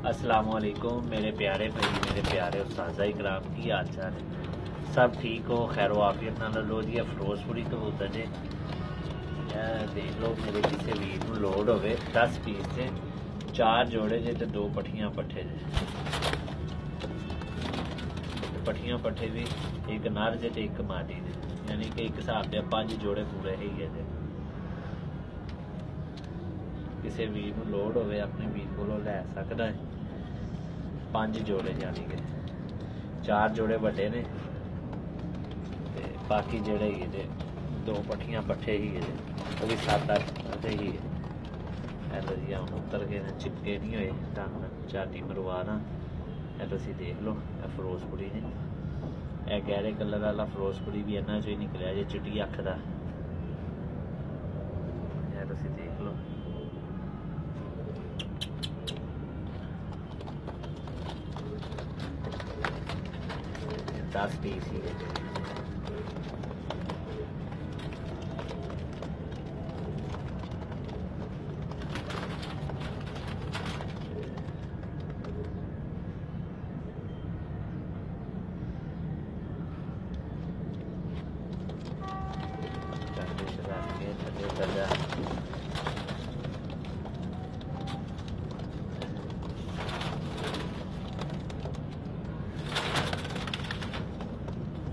अस्सलाम वालेकुम मेरे प्यारे भाई, मेरे प्यारे उस्ताद इकराम, की हाल चाल है? सब ठीक हो, खैर आफियत नाल लो जी। फिरोजपुरी कबूतर जे देख लो, मेरे किसी वीर को लोड हो 10 पीस से 4 जोड़े जे तो 2 पट्ठियां पट्ठे जे। पट्ठियां पट्ठे भी एक नर जे ते एक मादी जे, यानी कि एक हिसाब से 5 जोड़े पूरे ही है जे। किसी वीर को लोड हो अपने वीर को लै सकता है। 5 जोड़े यानी कि 4 जोड़े बड़े ने ते बाकी जोड़े ही जे 2 पट्ठियां पट्ठे ही है, वो भी 7-8 ही है। एलो जी हम उतर गए ने, चिपके नहीं हुए ढंग चाटी मरवा ना। तुम देख लो फिरोजपुरी ने, यह गहरे कलर वाला फिरोजपुरी भी इन्हों चो ही निकलिया जे, चिट्टी अख का। तुम देख लो 10 पीस ही है।